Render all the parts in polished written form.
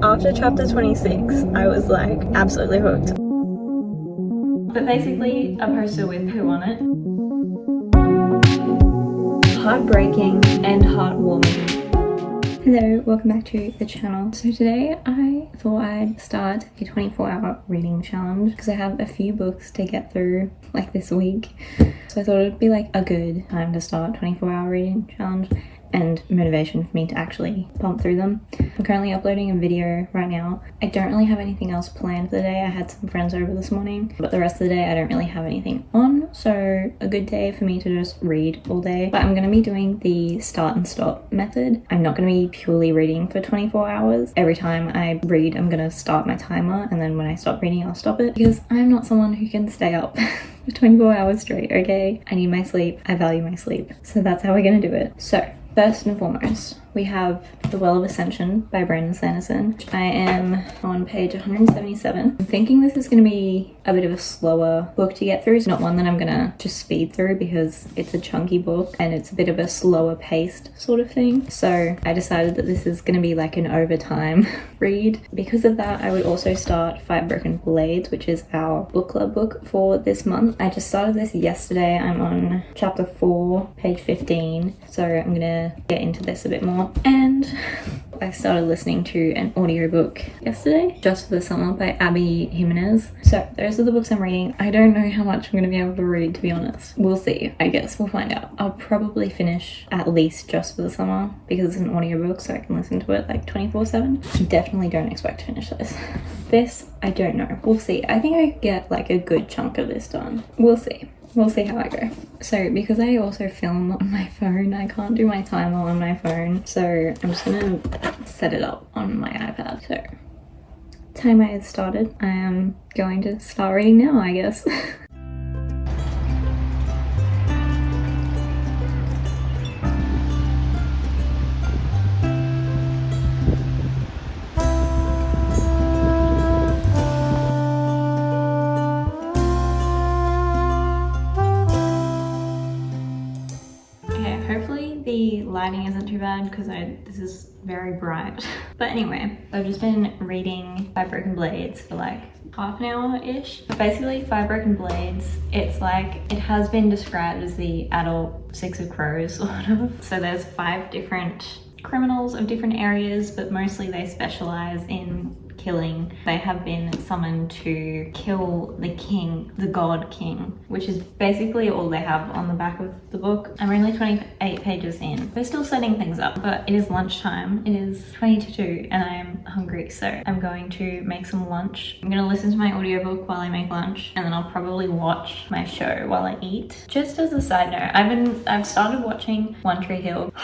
After chapter 26, I was like absolutely hooked. But basically a poster with who on it. Heartbreaking and heartwarming. Hello, welcome back to the channel. So today I thought I'd start a 24-hour reading challenge because I have a few books to get through like this week. So I thought it'd be like a good time to start 24-hour reading challenge and motivation for me to actually pump through them. I'm currently uploading a video right now. I don't really have anything else planned for the day. I had some friends over this morning, but the rest of the day I don't really have anything on, so a good day for me to just read all day. But I'm going to be doing the start and stop method. I'm not going to be purely reading for 24 hours. Every time I read, I'm going to start my timer, and then when I stop reading, I'll stop it, because I'm not someone who can stay up for 24 hours straight, okay? I need my sleep. I value my sleep. So that's how we're going to do it. So first and foremost, we have The Well of Ascension by Sanderson. I am on page 177. I'm thinking this is going to be a bit of a slower book to get through. It's not one that I'm going to just speed through because it's a chunky book and it's a bit of a slower paced sort of thing. So I decided that this is going to be like an overtime read. Because of that, I would also start Five Broken Blades, which is our book club book for this month. I just started this yesterday. I'm on chapter 4, page 15. So I'm going to get into this a bit more. And I started listening to an audiobook yesterday, Just for the Summer by Jiminez. So those are the books I'm reading. I don't know how much I'm going to be able to read, to be honest. We'll see, I guess. We'll find out. I'll probably finish at least Just for the Summer because it's an audiobook, so I can listen to it like 24/7. Definitely don't expect to finish this. This, I don't know. We'll see. I think I get like a good chunk of this done. We'll see. We'll see how I go. So because I also film on my phone, I can't do my timer on my phone. So I'm just gonna set it up on my iPad. So timer is started. I am going to start reading now, I guess. The lighting isn't too bad because this is very bright. But anyway, I've just been reading Five Broken Blades for like half an hour-ish. But basically, Five Broken Blades, it's like, it has been described as the adult Six of Crows, sort of. So there's 5 different criminals of different areas, but mostly they specialize in killing. They have been summoned to kill the king, the god king, which is basically all they have on the back of the book. I'm only 28 pages in. We're still setting things up, but it is lunchtime. It is 20 to 2 and I am hungry, so I'm going to make some lunch. I'm gonna listen to my audiobook while I make lunch, and then I'll probably watch my show while I eat. Just as a side note, I've started watching One Tree Hill.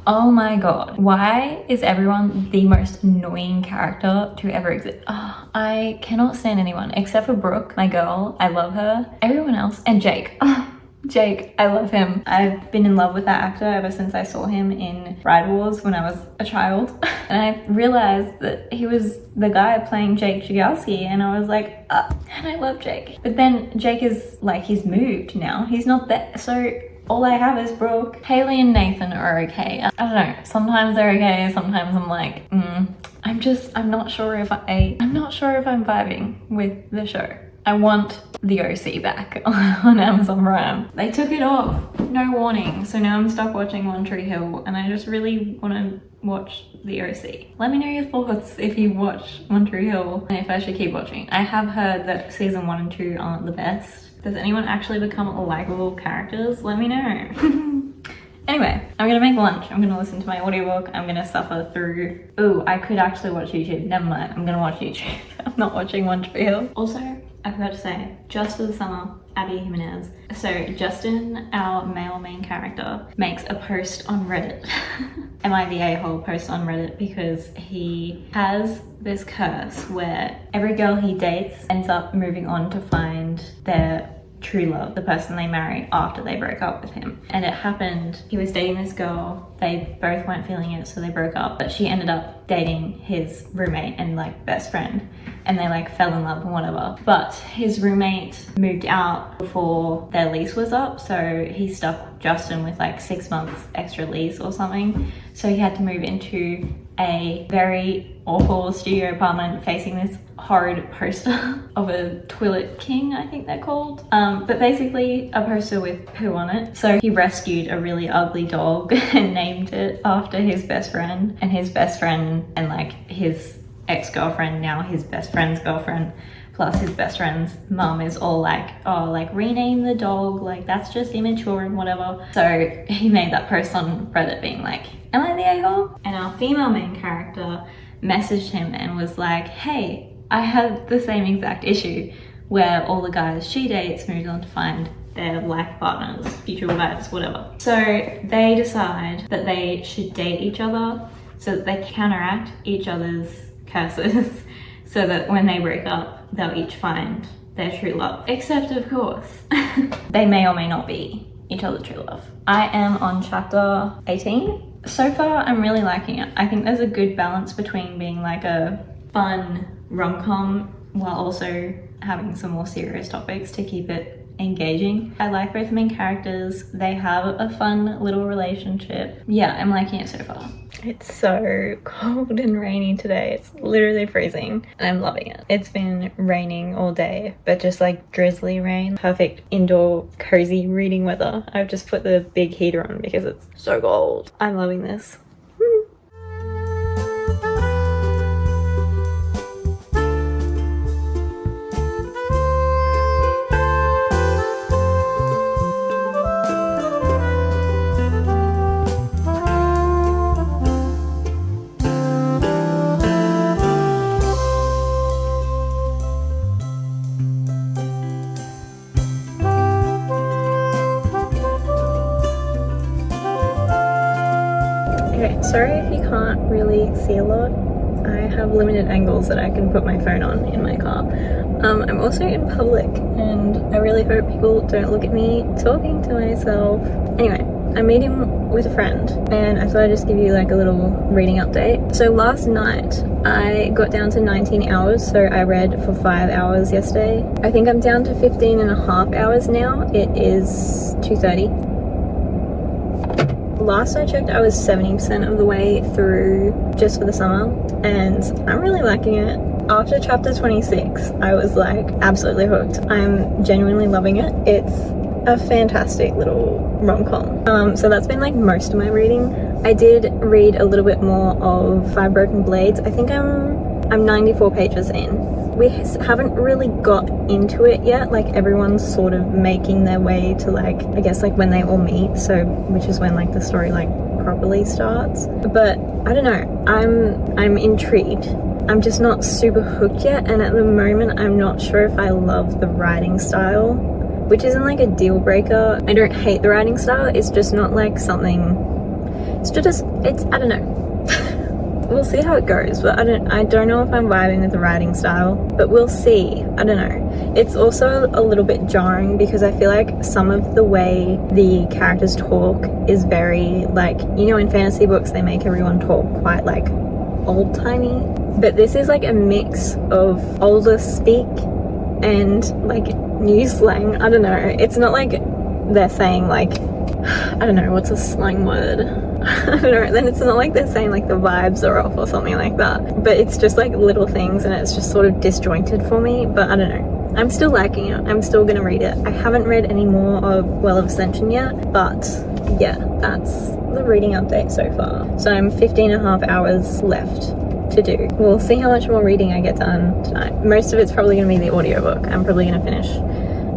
Oh my god, why is everyone the most annoying character to ever exist? Oh, I cannot stand anyone except for Brooke, my girl. I love her. Everyone else, and Jake. Oh, Jake, I love him. I've been in love with that actor ever since I saw him in Ride Wars when I was a child. And I realized that he was the guy playing Jake Jagalski, and I was like, and I love Jake. But then Jake is like, he's moved now. He's not there. So all I have is Brooke. Haley and Nathan are okay. I don't know. Sometimes they're okay. Sometimes I'm like, I'm not sure if I'm vibing with the show. I want the OC back on Amazon Prime. They took it off, no warning. So now I'm stuck watching One Tree Hill, and I just really want to watch the OC. Let me know your thoughts if you watch One Tree Hill and if I should keep watching. I have heard that season 1 and 2 aren't the best. Does anyone actually become likable characters? Let me know. Anyway, I'm gonna make lunch. I'm gonna listen to my audiobook. I'm gonna suffer through... Ooh, I could actually watch YouTube. Never mind, I'm gonna watch YouTube. I'm not watching One Tree Hill. Also, I forgot to say, Just for the Summer, Jiminez. So Justin, our male main character, makes a post on Reddit. Am I the a-hole post on Reddit? Because he has this curse where every girl he dates ends up moving on to find their true love, the person they marry after they broke up with him. And it happened, he was dating this girl, they both weren't feeling it, so they broke up, but she ended up dating his roommate and like best friend, and they like fell in love and whatever. But his roommate moved out before their lease was up, so he stuck Justin with like 6 months extra lease or something, so he had to move into a very awful studio apartment facing this horrid poster of a toilet king, I think they're called. But basically a poster with poo on it. So he rescued a really ugly dog and named it after his best friend, and his best friend and like his ex-girlfriend, now his best friend's girlfriend, plus his best friend's mum is all like, oh, like rename the dog, like that's just immature and whatever. So he made that post on Reddit being like, am I the a-hole? And our female main character messaged him and was like, hey, I had the same exact issue where all the guys she dates moved on to find their life partners, future wives, whatever. So they decide that they should date each other so that they counteract each other's curses so that when they break up, they'll each find their true love. Except, of course, they may or may not be each other's true love. I am on chapter 18. So far, I'm really liking it. I think there's a good balance between being like a fun rom-com while also having some more serious topics to keep it engaging. I like both the main characters. They have a fun little relationship. Yeah, I'm liking it so far. It's so cold and rainy today. It's literally freezing and I'm loving it. It's been raining all day, but just like drizzly rain. Perfect indoor cozy reading weather. I've just put the big heater on because it's so cold. I'm loving this. Okay, sorry if you can't really see a lot. I have limited angles that I can put my phone on in my car. I'm also in public and I really hope people don't look at me talking to myself. Anyway, I'm meeting with a friend and I thought I'd just give you like a little reading update. So last night I got down to 19 hours, so I read for 5 hours yesterday. I think I'm down to 15 and a half hours now. It is 2:30. Last I checked, I was 70% of the way through just for the summer, and I'm really liking it. After chapter 26, I was like absolutely hooked. I'm genuinely loving it. It's a fantastic little rom-com. So that's been like most of my reading. I did read a little bit more of Five Broken Blades. I think I'm 94 pages in. We haven't really got into it yet, like everyone's sort of making their way to like, I guess like when they all meet, so which is when like the story like properly starts. But I don't know, I'm intrigued. I'm just not super hooked yet, and at the moment I'm not sure if I love the writing style, which isn't like a deal breaker. I don't hate the writing style, it's just not like something, it's I don't know. We'll see how it goes, but I don't know if I'm vibing with the writing style, but we'll see. I don't know. It's also a little bit jarring because I feel like some of the way the characters talk is very like, you know, in fantasy books they make everyone talk quite like old-timey, but this is like a mix of older speak and like new slang. I don't know. It's not like they're saying like, I don't know, what's a slang word? I don't know, then it's not like they're saying like the vibes are off or something like that, but it's just like little things and it's just sort of disjointed for me. But I don't know, I'm still liking it. I'm still gonna read it. I haven't read any more of Well of Ascension yet, but yeah, that's the reading update so far. So I'm 15 and a half hours left to do. We'll see how much more reading I get done tonight. Most of it's probably gonna be the audiobook. I'm probably gonna finish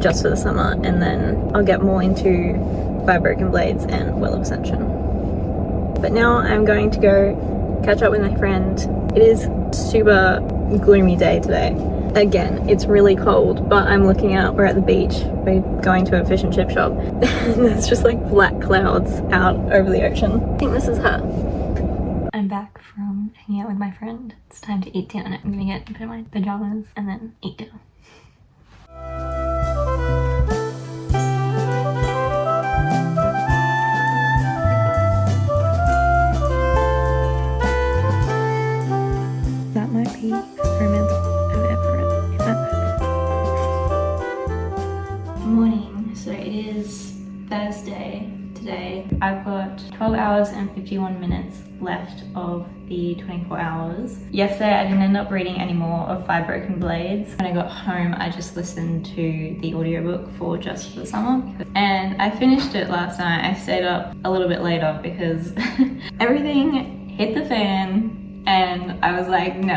just for the summer, and then I'll get more into Five Broken Blades and Well of Ascension. But now I'm going to go catch up with my friend. It is super gloomy day today. Again, it's really cold, but I'm looking out, we're at the beach, we're going to a fish and chip shop, and there's just like black clouds out over the ocean. I think this is her. I'm back from hanging out with my friend. It's time to eat dinner. I'm gonna get into my pajamas and then eat dinner. That might be romance I've ever read in that book. Morning, so it is Thursday today. I've got 12 hours and 51 minutes left of the 24 hours. Yesterday I didn't end up reading any more of Five Broken Blades. When I got home I just listened to the audiobook for Just for the Summer, and I finished it last night. I stayed up a little bit later because everything hit the fan and I was like, no,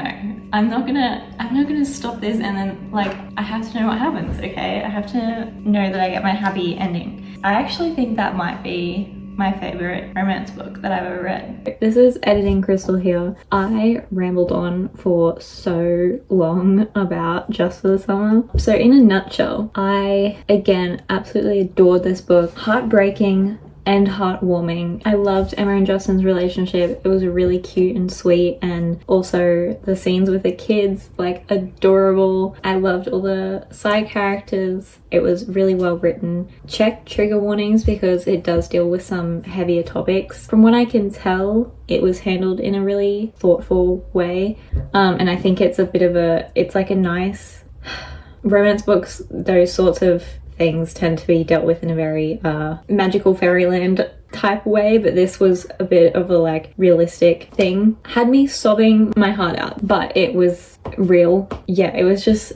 I'm not gonna stop this and then like I have to know what happens, okay? I have to know that I get my happy ending. I actually think that might be my favorite romance book that I've ever read. This is Editing Crystal here. I rambled on for so long about Just for the Summer. So in a nutshell, I again absolutely adored this book. Heartbreaking and heartwarming. I loved Emma and Justin's relationship. It was really cute and sweet, and also the scenes with the kids, like adorable. I loved all the side characters. It was really well written. Check trigger warnings because it does deal with some heavier topics. From what I can tell, it was handled in a really thoughtful way, and I think it's a bit of it's like a nice romance books, those sorts of things tend to be dealt with in a very magical fairyland type way, but this was a bit of a like realistic thing. Had me sobbing my heart out, but it was real. Yeah, it was just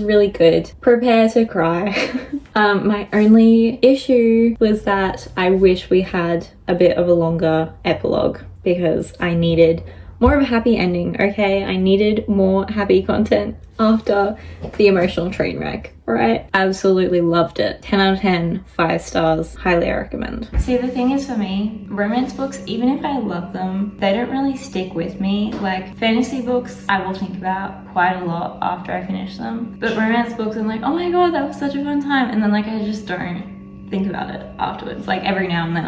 really good. Prepare to cry. My only issue was that I wish we had a bit of a longer epilogue because I needed more of a happy ending, okay? I needed more happy content after the emotional train wreck, right? Absolutely loved it. 10 out of 10, 5 stars, highly recommend. See, the thing is for me, romance books, even if I love them, they don't really stick with me. Like fantasy books, I will think about quite a lot after I finish them. But romance books, I'm like, oh my god, that was such a fun time. And then like, I just don't think about it afterwards. Like every now and then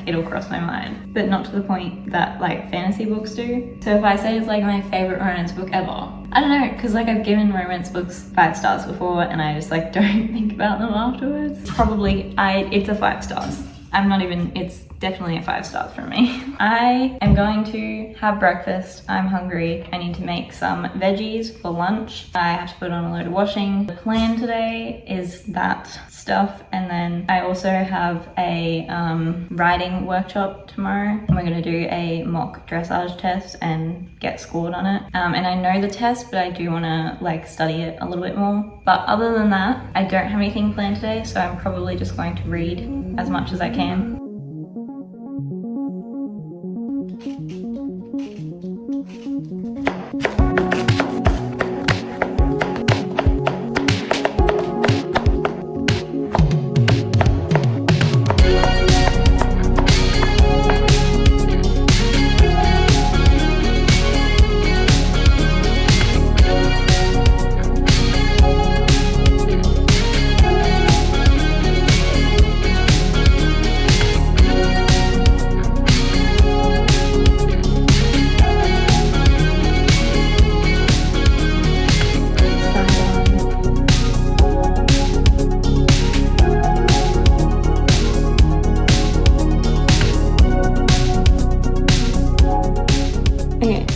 it'll cross my mind, but not to the point that like fantasy books do. So if I say it's like my favorite romance book ever, I don't know, because like I've given romance books 5 stars before and I just like don't think about them afterwards. Probably it's a 5 stars. It's definitely a 5 stars from me. I am going to have breakfast. I'm hungry. I need to make some veggies for lunch. I have to put on a load of washing. The plan today is that stuff, and then I also have a writing workshop tomorrow, and we're going to do a mock dressage test and get scored on it. And I know the test, but I do want to like study it a little bit more. But other than that, I don't have anything planned today, so I'm probably just going to read as much as I can.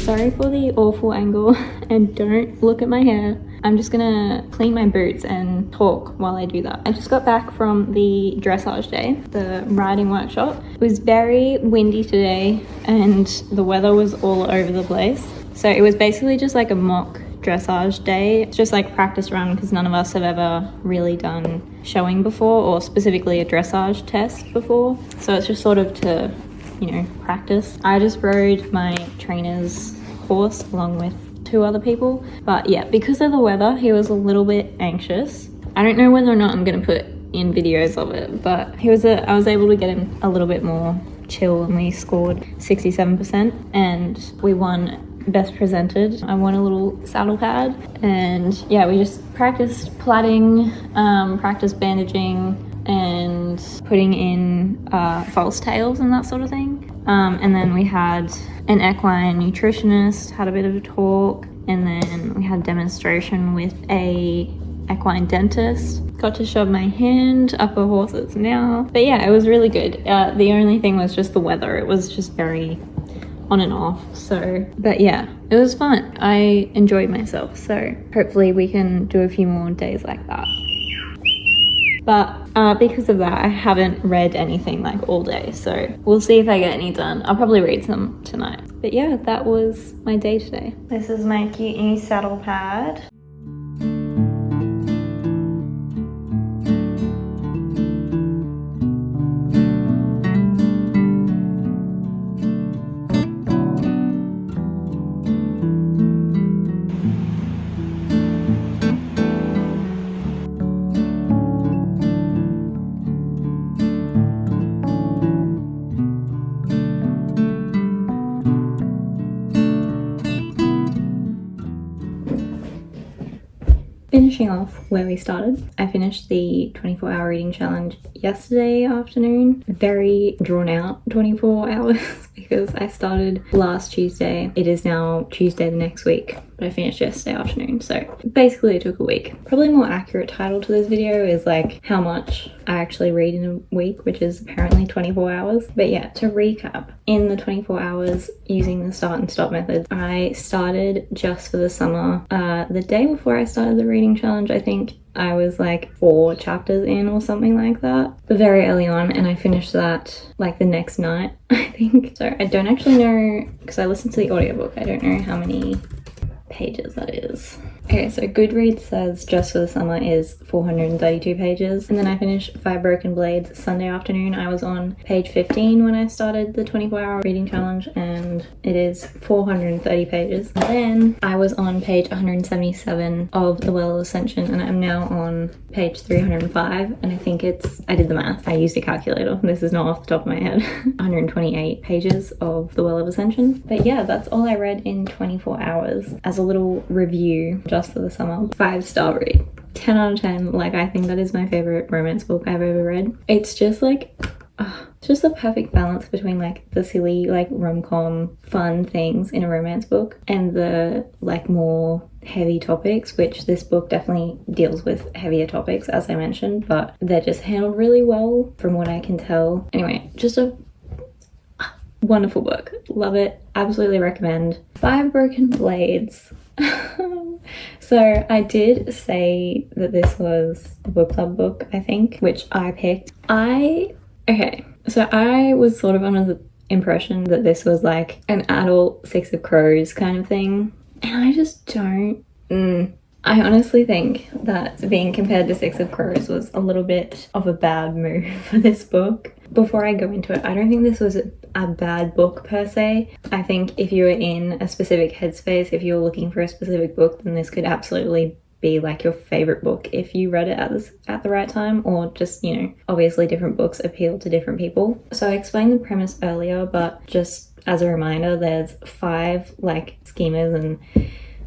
Sorry for the awful angle and don't look at my hair. I'm just gonna clean my boots and talk while I do that. I just got back from the dressage day, the riding workshop. It was very windy today and the weather was all over the place. So it was basically just like a mock dressage day. It's just like practice run because none of us have ever really done showing before, or specifically a dressage test before. So it's just sort of to, you know, practice. I just rode my trainer's horse along with 2 other people, but yeah, because of the weather he was a little bit anxious. I don't know whether or not I'm gonna put in videos of it, but I was able to get him a little bit more chill and we scored 67% and we won best presented. I won a little saddle pad, and yeah, we just practiced plaiting, practiced bandaging and putting in false tails and that sort of thing. And then we had an equine nutritionist, had a bit of a talk, and then we had demonstration with a equine dentist. Got to shove my hand up a horse's mouth. But yeah, it was really good. The only thing was just the weather. It was just very on and off. So, but yeah, it was fun. I enjoyed myself. So hopefully we can do a few more days like that. But because of that, I haven't read anything like all day. So we'll see if I get any done. I'll probably read some tonight. But yeah, that was my day today. This is my cute new saddle pad. Finishing off where we started, I finished the 24-hour reading challenge yesterday afternoon. Very drawn out 24 hours because I started last Tuesday. It is now Tuesday the next week, but I finished yesterday afternoon, so basically it took a week. Probably a more accurate title to this video is like how much I actually read in a week, which is apparently 24 hours. But yeah, to recap, in the 24 hours using the start and stop methods, I started just for the summer. The day before I started the reading challenge, I think I was like 4 chapters in or something like that, but very early on, and I finished that like the next night, I think. So I don't actually know, because I listened to the audiobook, I don't know how many pages that is. Okay, so Goodreads says just for the summer is 432 pages, and then I finished Five Broken Blades Sunday afternoon. I was on page 15 when I started the 24-hour reading challenge, and it is 430 pages. And then I was on page 177 of The Well of Ascension, and I'm now on page 305, and I think I did the math, I used a calculator, this is not off the top of my head. 128 pages of The Well of Ascension. But yeah, that's all I read in 24 hours. As a little review, just for the summer, 5-star read, 10 out of 10. Like, I think that is my favorite romance book I've ever read. It's just like it's just a perfect balance between like the silly like rom-com fun things in a romance book and the like more heavy topics, which this book definitely deals with heavier topics, as I mentioned, but they're just handled really well from what I can tell. Anyway, just a wonderful book. Love it. Absolutely recommend. Five Broken Blades. So I did say that this was a book club book, I think, which I picked. Okay, so I was sort of under the impression that this was like an adult Six of Crows kind of thing, and I just don't. I honestly think that being compared to Six of Crows was a little bit of a bad move for this book. Before I go into it, I don't think this was a bad book per se. I think if you were in a specific headspace, if you were looking for a specific book, then this could absolutely be like your favorite book if you read it at the right time, or just, you know, obviously different books appeal to different people. So I explained the premise earlier, but just as a reminder, there's 5 like schemers and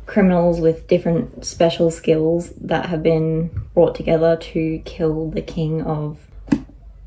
criminals with different special skills that have been brought together to kill the king of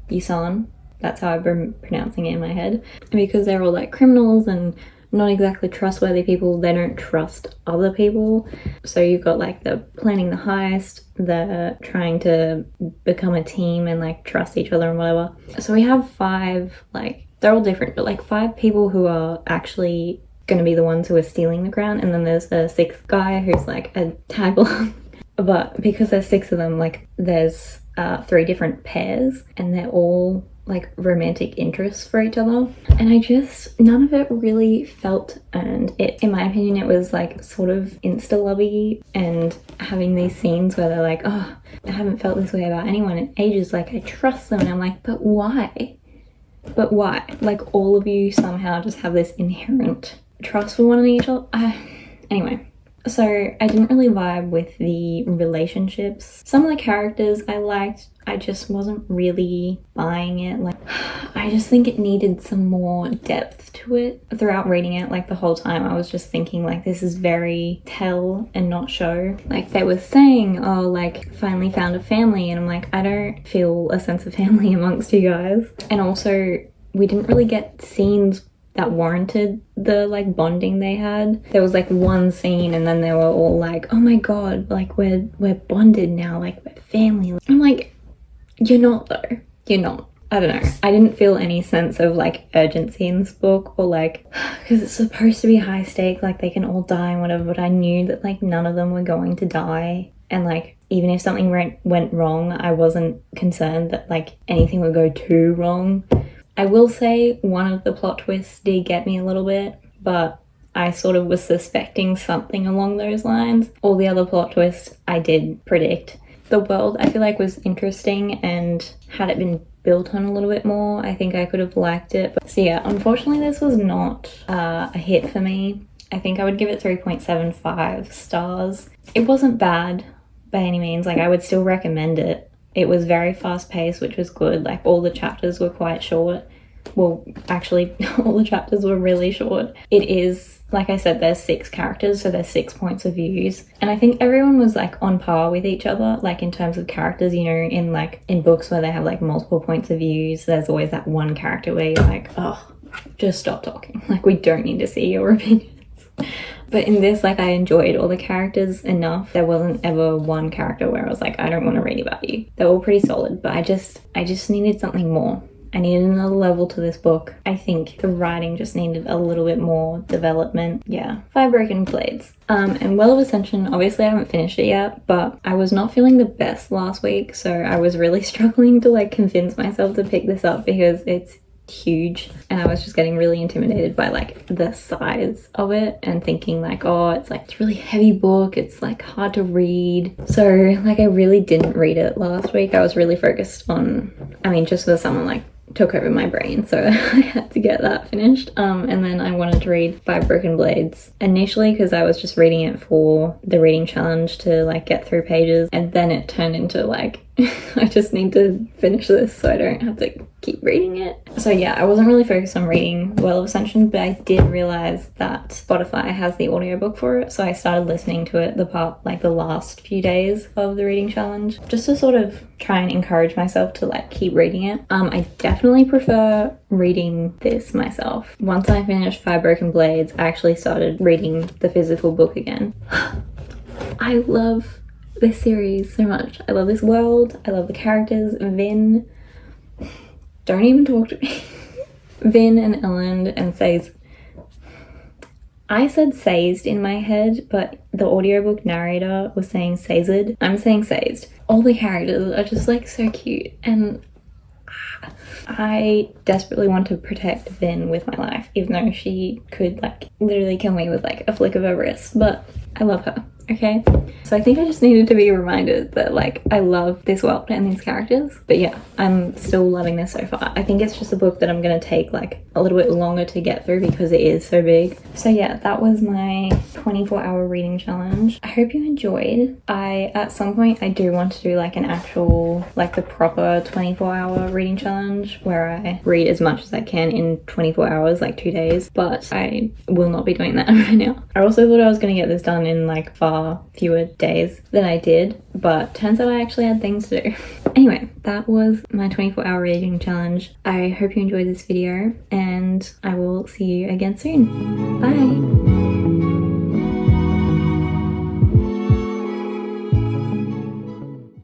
Busan. That's how I've been pronouncing it in my head. And because they're all like criminals and not exactly trustworthy people, they don't trust other people. So you've got like the planning the heist, the trying to become a team and like trust each other and whatever. So we have 5, like they're all different, but like 5 people who are actually going to be the ones who are stealing the crown, and then there's a 6th guy who's like a tag along. But because there's 6 of them, like there's 3 different pairs, and they're all like romantic interests for each other, and none of it really felt earned. In my opinion, it was like sort of insta-lovey, and having these scenes where they're like, oh, I haven't felt this way about anyone in ages, like I trust them, and I'm like, but why? Like all of you somehow just have this inherent trust for one another. Anyway, so I didn't really vibe with the relationships. Some of the characters I liked, I just wasn't really buying it. Like, I just think it needed some more depth to it. Throughout reading it, like the whole time, I was just thinking like, this is very tell and not show. Like they were saying, oh, like finally found a family, and I'm like, I don't feel a sense of family amongst you guys. And also, we didn't really get scenes that warranted the like bonding they had. There was like one scene, and then they were all like, oh my god, like we're bonded now, like we're family. I'm like, you're not though. You're not. I don't know. I didn't feel any sense of like urgency in this book, or like, because it's supposed to be high stake, like they can all die and whatever, but I knew that like none of them were going to die. And like, even if something went wrong, I wasn't concerned that like anything would go too wrong. I will say one of the plot twists did get me a little bit, but I sort of was suspecting something along those lines. All the other plot twists I did predict. The world I feel like was interesting, and had it been built on a little bit more, I think I could have liked it. But, so yeah, unfortunately this was not a hit for me. I think I would give it 3.75 stars. It wasn't bad by any means, like I would still recommend it. It was very fast paced, which was good. Like all the chapters were quite short. Well, actually all the chapters were really short. It is, like I said, there's 6 characters, so there's 6 points of views, and I think everyone was like on par with each other, like in terms of characters. You know, in books where they have like multiple points of views, there's always that one character where you're like, oh, just stop talking, like we don't need to see your opinions. But in this, like I enjoyed all the characters enough. There wasn't ever one character where I was like, I don't want to read about you. They were all pretty solid, but I just needed something more. I needed another level to this book. I think the writing just needed a little bit more development. Yeah. 5 Broken Blades. And Well of Ascension, obviously I haven't finished it yet, but I was not feeling the best last week, so I was really struggling to like convince myself to pick this up because it's huge, and I was just getting really intimidated by like the size of it and thinking like, oh, it's a really heavy book, it's like hard to read. So like I really didn't read it last week. I was really focused on, I mean, just for someone like took over my brain, so I had to get that finished. And then I wanted to read 5 Broken Blades initially because I was just reading it for the reading challenge to like get through pages, and then it turned into like I just need to finish this so I don't have to keep reading it. So yeah, I wasn't really focused on reading Well of Ascension, but I did realize that Spotify has the audiobook for it, so I started listening to it the last few days of the reading challenge, just to sort of try and encourage myself to like keep reading it. I definitely prefer reading this myself. Once I finished 5 Broken Blades, I actually started reading the physical book again. I love this series so much. I love this world. I love the characters. Vin, don't even talk to me. Vin and Elend and Saze. I said Sazed in my head, but the audiobook narrator was saying Sazed. I'm saying Sazed. All the characters are just like so cute, and I desperately want to protect Vin with my life, even though she could like literally kill me with like a flick of her wrist, but I love her. Okay, so I think I just needed to be reminded that like I love this world and these characters. But yeah, I'm still loving this so far. I think it's just a book that I'm gonna take like a little bit longer to get through because it is so big. So yeah, that was my 24-hour reading challenge. I hope you enjoyed. At some point I do want to do like an actual, like the proper 24-hour reading challenge where I read as much as I can in 24 hours, like 2 days, but I will not be doing that right now. I also thought I was gonna get this done in like far fewer days than I did, but turns out I actually had things to do. Anyway, that was my 24-hour reading challenge. I hope you enjoyed this video, and I will see you again soon. Bye!